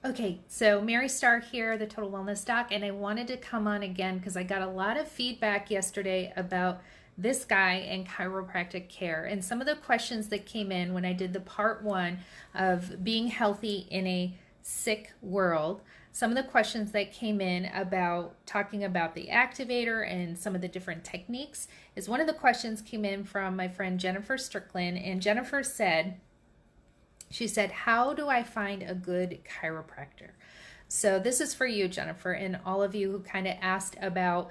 Okay, so Mary Starr here, the Total Wellness Doc, and I wanted to come on again because I got a lot of feedback yesterday about this guy and chiropractic care and some of the questions that came in when I did the part one of being healthy in a sick world. Some of the questions that came in about talking about the activator and some of the different techniques is one of the questions came in from my friend Jennifer Strickland, and Jennifer said, she said, how do I find a good chiropractor? So this is for you, Jennifer, and all of you who kind of asked about,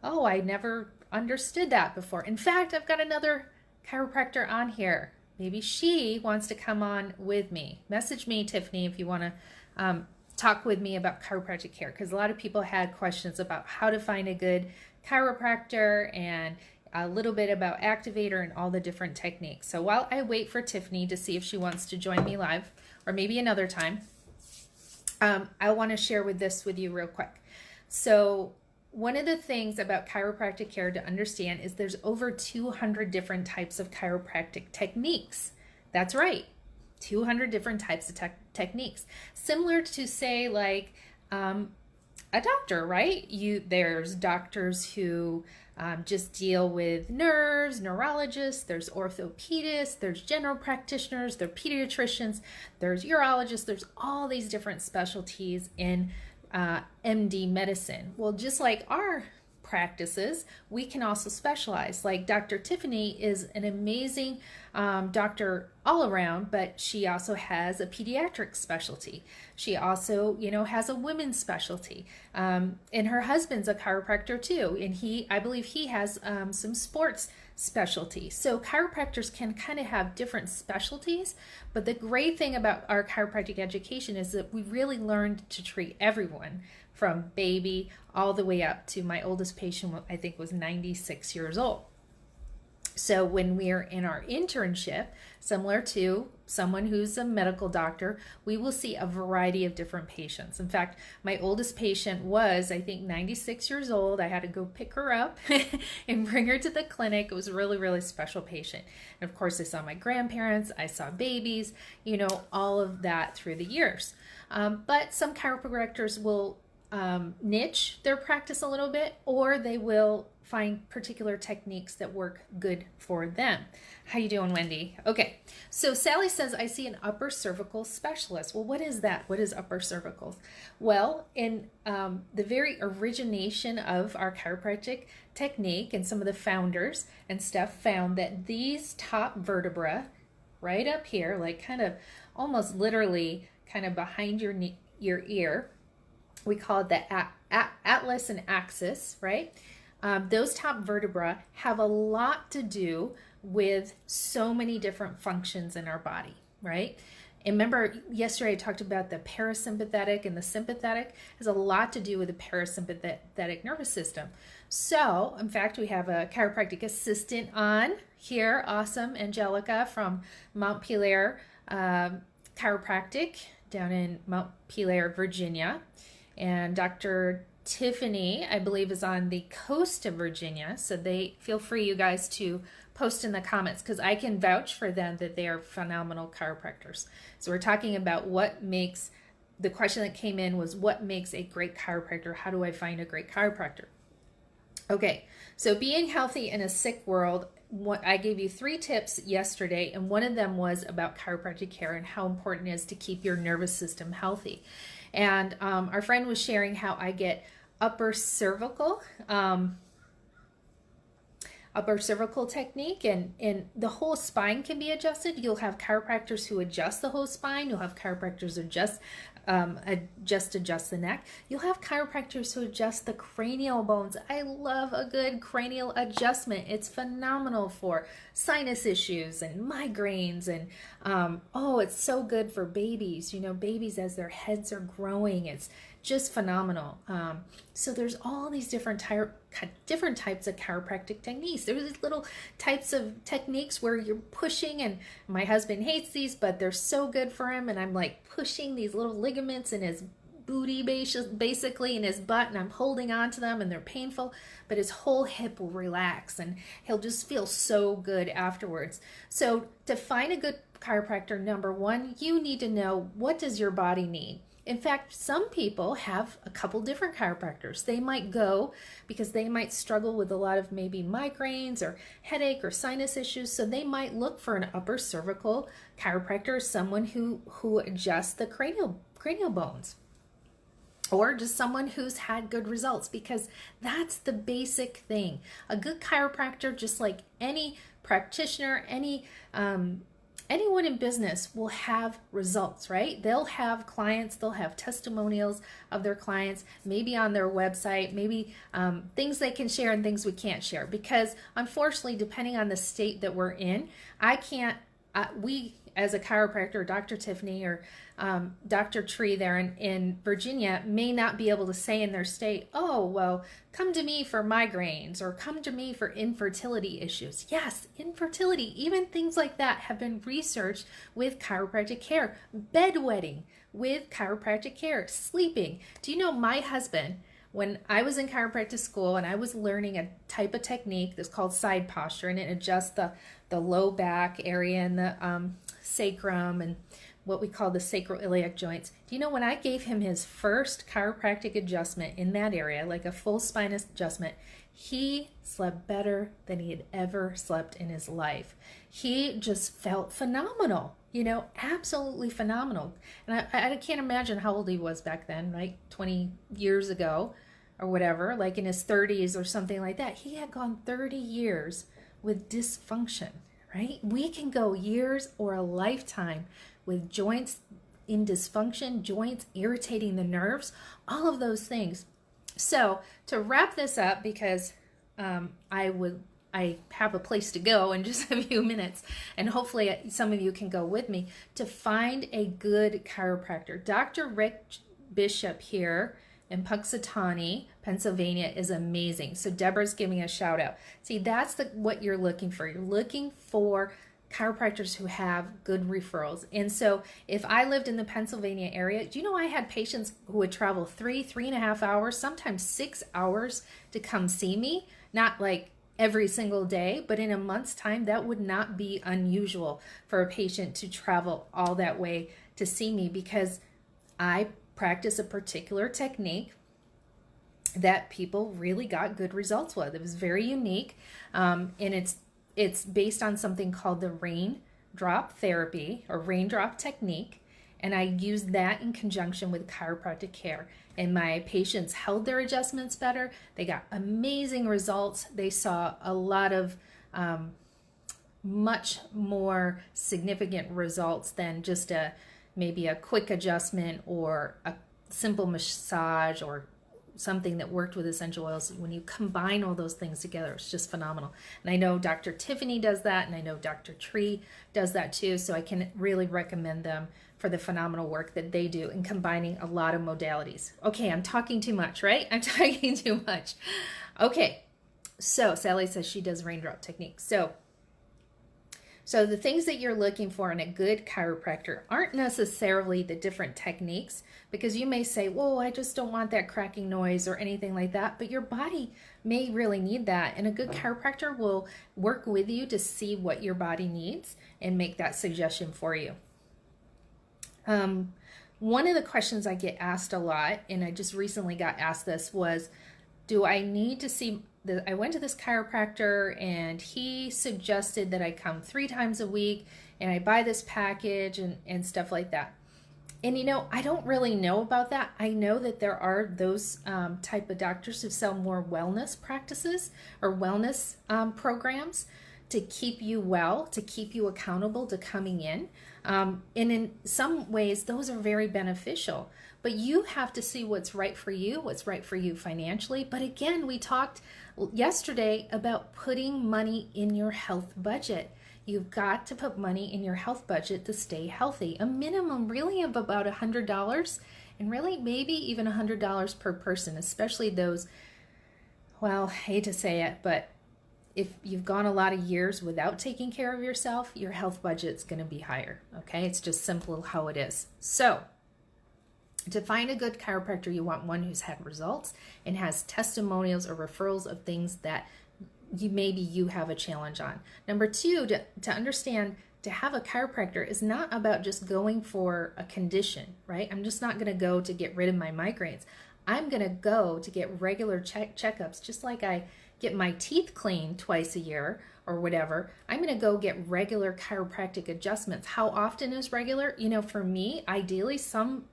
oh, I never understood that before. In fact, I've got another chiropractor on here. Maybe she wants to come on with me. Message me, Tiffany, if you want to talk with me about chiropractic care, because a lot of people had questions about how to find a good chiropractor and a little bit about activator and all the different techniques. So while I wait for Tiffany to see if she wants to join me live, or maybe another time, I want to share with you real quick. So one of the things about chiropractic care to understand is there's over 200 different types of chiropractic techniques. That's right, 200 different types of techniques. Similar to, say, like a doctor, right? There's doctors who just deal with nerves, neurologists, there's orthopedists, there's general practitioners, there's pediatricians, there's urologists, there's all these different specialties in MD medicine. Well, just like our practices, we can also specialize. Like Dr. Tiffany is an amazing doctor all around, but she also has a pediatric specialty. She also, has a women's specialty. And her husband's a chiropractor too. And I believe he has some sports specialty. So chiropractors can kind of have different specialties, but the great thing about our chiropractic education is that we really learned to treat everyone from baby all the way up to my oldest patient, I think, was 96 years old. So when we're in our internship, similar to someone who's a medical doctor, we will see a variety of different patients. In fact, my oldest patient was, I think, 96 years old. I had to go pick her up and bring her to the clinic. It was a really, really special patient. And of course, I saw my grandparents, I saw babies, all of that through the years. But some chiropractors will niche their practice a little bit, or they will find particular techniques that work good for them. How you doing, Wendy? Okay, so Sally says, I see an upper cervical specialist. Well, what is that? What is upper cervical? Well, in the very origination of our chiropractic technique, and some of the founders and stuff found that these top vertebra right up here, like kind of almost literally kind of behind your ear, we call it the atlas and axis, right? Those top vertebra have a lot to do with so many different functions in our body, right? And remember, yesterday I talked about the parasympathetic and the sympathetic. It has a lot to do with the parasympathetic nervous system. So, in fact, we have a chiropractic assistant on here. Awesome, Angelica from Mount Pelair Chiropractic down in Mount Pelair, Virginia. And Dr. Tiffany, I believe, is on the coast of Virginia. So feel free, you guys, to post in the comments, because I can vouch for them that they are phenomenal chiropractors. So we're talking about the question that came in was, what makes a great chiropractor? How do I find a great chiropractor? Okay, so being healthy in a sick world, I gave you 3 tips yesterday, and one of them was about chiropractic care and how important it is to keep your nervous system healthy. And our friend was sharing how I get upper cervical technique, and the whole spine can be adjusted. You'll have chiropractors who adjust the whole spine. You'll have chiropractors who adjust the neck. You'll have chiropractors who adjust the cranial bones. I love a good cranial adjustment. It's phenomenal for sinus issues and migraines, and it's so good for babies. Babies as their heads are growing. It's just phenomenal. So there's all these different types of chiropractic techniques. There's these little types of techniques where you're pushing, and my husband hates these, but they're so good for him. And I'm like pushing these little ligaments in his booty, basically in his butt, and I'm holding on to them, and they're painful, but his whole hip will relax and he'll just feel so good afterwards. So to find a good chiropractor, number one, you need to know, what does your body need? In fact, some people have a couple different chiropractors. They might go because they might struggle with a lot of maybe migraines or headache or sinus issues. So they might look for an upper cervical chiropractor, someone who adjusts the cranial bones, or just someone who's had good results, because that's the basic thing. A good chiropractor, just like any practitioner, anyone in business, will have results, right? They'll have clients, they'll have testimonials of their clients, maybe on their website, maybe things they can share and things we can't share. Because unfortunately, depending on the state that we're in, we as a chiropractor, Dr. Tiffany or Dr. Tree there in Virginia may not be able to say in their state, oh, well, come to me for migraines or come to me for infertility issues. Yes, infertility, even things like that have been researched with chiropractic care. Bedwetting with chiropractic care. Sleeping. Do you know my husband, when I was in chiropractic school and I was learning a type of technique that's called side posture, and it adjusts the low back area and the sacrum and what we call the sacroiliac joints. Do you know, when I gave him his first chiropractic adjustment in that area, like a full spine adjustment, he slept better than he had ever slept in his life. He just felt phenomenal, absolutely phenomenal. And I can't imagine how old he was back then, right? 20 years ago or whatever, like in his 30s or something like that. He had gone 30 years with dysfunction, right? We can go years or a lifetime with joints in dysfunction, joints irritating the nerves, all of those things. So to wrap this up, because I have a place to go in just a few minutes, and hopefully some of you can go with me, to find a good chiropractor. Dr. Rick Bishop here in Punxsutawney, Pennsylvania is amazing. So Deborah's giving a shout out. See, that's what you're looking for. You're looking for chiropractors who have good referrals. And so if I lived in the Pennsylvania area, do you know I had patients who would travel 3.5 hours, sometimes 6 hours to come see me? Not like every single day, but in a month's time, that would not be unusual for a patient to travel all that way to see me, because I practice a particular technique that people really got good results with. It was very unique, and it's based on something called the raindrop therapy or raindrop technique, and I use that in conjunction with chiropractic care. And my patients held their adjustments better. They got amazing results. They saw a lot of much more significant results than just maybe a quick adjustment or a simple massage or something that worked with essential oils. When you combine all those things together, it's just phenomenal. And I know Dr. Tiffany does that, and I know Dr. Tree does that too, so I can really recommend them for the phenomenal work that they do in combining a lot of modalities. Okay, I'm talking too much, right? I'm talking too much. Okay, so Sally says she does raindrop technique. So the things that you're looking for in a good chiropractor aren't necessarily the different techniques, because you may say, whoa, I just don't want that cracking noise or anything like that, but your body may really need that, and a good chiropractor will work with you to see what your body needs and make that suggestion for you. One of the questions I get asked a lot, and I just recently got asked this, was, do I need to see I went to this chiropractor and he suggested that I come 3 times a week and I buy this package and stuff like that. And I don't really know about that. I know that there are those type of doctors who sell more wellness practices or wellness programs to keep you well, to keep you accountable to coming in. And in some ways, those are very beneficial. But you have to see what's right for you financially. But again, we talked yesterday about putting money in your health budget. You've got to put money in your health budget to stay healthy. A minimum really of about $100, and really maybe even $100 per person, especially those, well, I hate to say it, but if you've gone a lot of years without taking care of yourself, your health budget's going to be higher. Okay, it's just simple how it is. So to find a good chiropractor, you want one who's had results and has testimonials or referrals of things that maybe you have a challenge on. Number 2, to understand to have a chiropractor is not about just going for a condition, right? I'm just not going to go to get rid of my migraines. I'm going to go to get regular checkups, just like I get my teeth cleaned twice a year or whatever. I'm going to go get regular chiropractic adjustments. How often is regular? You know, for me, ideally, some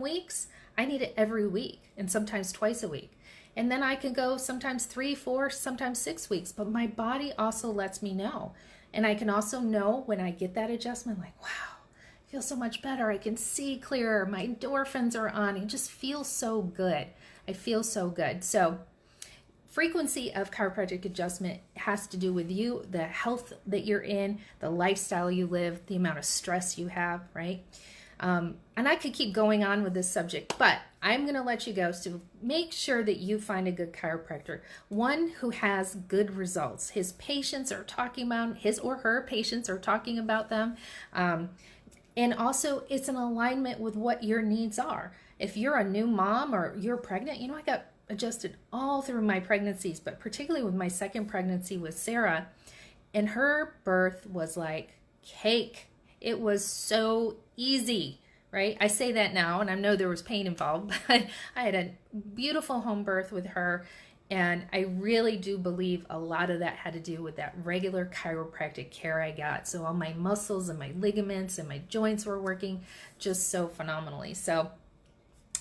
weeks I need it every week and sometimes twice a week. And then I can go sometimes 3, 4, sometimes 6 weeks. But my body also lets me know. And I can also know when I get that adjustment, like, wow, I feel so much better. I can see clearer. My endorphins are on. It just feels so good. I feel so good. So frequency of chiropractic adjustment has to do with you, the health that you're in, the lifestyle you live, the amount of stress you have, right? And I could keep going on with this subject, but I'm going to let you go. So make sure that you find a good chiropractor, one who has good results. His patients are talking about, his or her patients are talking about them. And also it's in alignment with what your needs are. If you're a new mom or you're pregnant, you know, I got adjusted all through my pregnancies, but particularly with my second pregnancy with Sarah, and her birth was like cake. It was so easy, right? I say that now, and I know there was pain involved, but I had a beautiful home birth with her, and I really do believe a lot of that had to do with that regular chiropractic care I got. So all my muscles and my ligaments and my joints were working just so phenomenally. So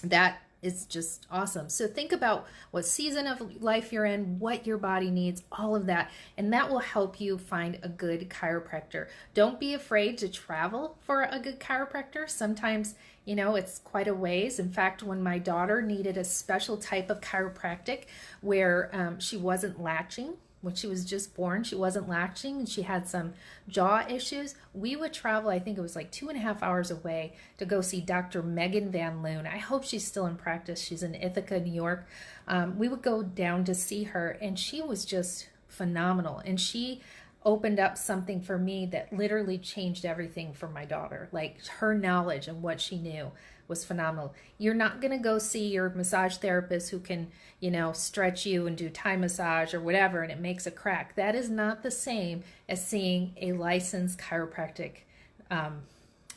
that is just awesome. So think about what season of life you're in, what your body needs, all of that, and that will help you find a good chiropractor. Don't be afraid to travel for a good chiropractor. Sometimes, you know, it's quite a ways. In fact, when my daughter needed a special type of chiropractic where she wasn't latching, when she was just born, she wasn't latching and she had some jaw issues, we would travel, I think it was like 2.5 hours away to go see Dr. Megan Van Loon. I hope she's still in practice. She's in Ithaca, New York. We would go down to see her, and she was just phenomenal. And she opened up something for me that literally changed everything for my daughter. Like, her knowledge and what she knew was phenomenal. You're not going to go see your massage therapist who can, you know, stretch you and do Thai massage or whatever, and it makes a crack. That is not the same as seeing a licensed chiropractic,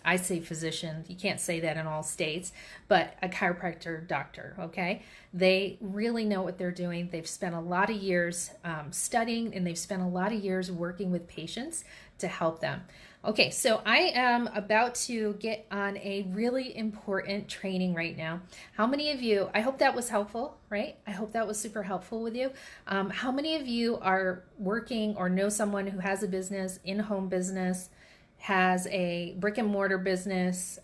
I say physician, you can't say that in all states, but a chiropractor doctor, okay? They really know what they're doing. They've spent a lot of years studying, and they've spent a lot of years working with patients to help them. Okay, so I am about to get on a really important training right now. How many of you, I hope that was helpful, right? I hope that was super helpful with you. How many of you are working or know someone who has a business, in-home business, has a brick and mortar business,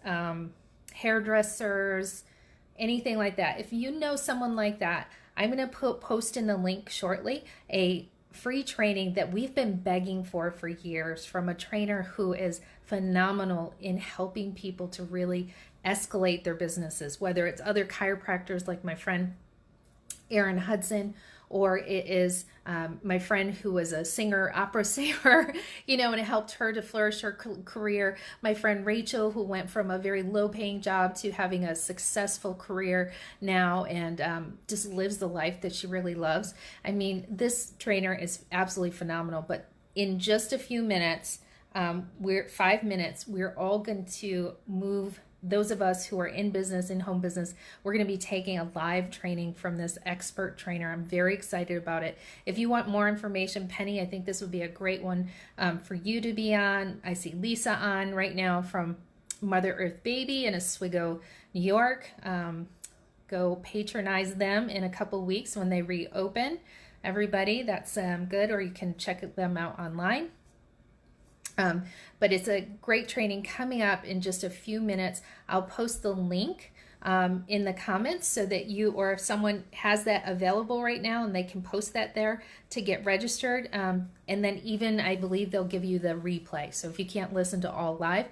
hairdressers, anything like that? If you know someone like that, I'm going to post in the link shortly a free training that we've been begging for years from a trainer who is phenomenal in helping people to really escalate their businesses, whether it's other chiropractors like my friend Erin Hudson, or it is my friend who was a singer, opera singer, you know, and it helped her to flourish her career. My friend Rachel, who went from a very low-paying job to having a successful career now, and just lives the life that she really loves. I mean, this trainer is absolutely phenomenal. But in just a few minutes, 5 minutes, we're all going to move. Those of us who are in business, in home business, we're going to be taking a live training from this expert trainer. I'm very excited about it. If you want more information, Penny, I think this would be a great one for you to be on. I see Lisa on right now from Mother Earth Baby in Oswego, New York. Go patronize them in a couple weeks when they reopen. Everybody, that's good, or you can check them out online. But it's a great training coming up in just a few minutes. I'll post the link in the comments so that you, or if someone has that available right now, and they can post that there to get registered. And then even, I believe they'll give you the replay. So if you can't listen to all live,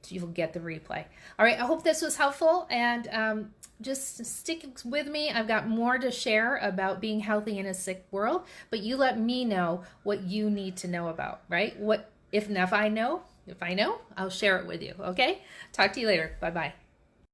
you'll get the replay. All right, I hope this was helpful, and just stick with me. I've got more to share about being healthy in a sick world, but you let me know what you need to know about, right? If I know, I'll share it with you, okay? Talk to you later. Bye-bye.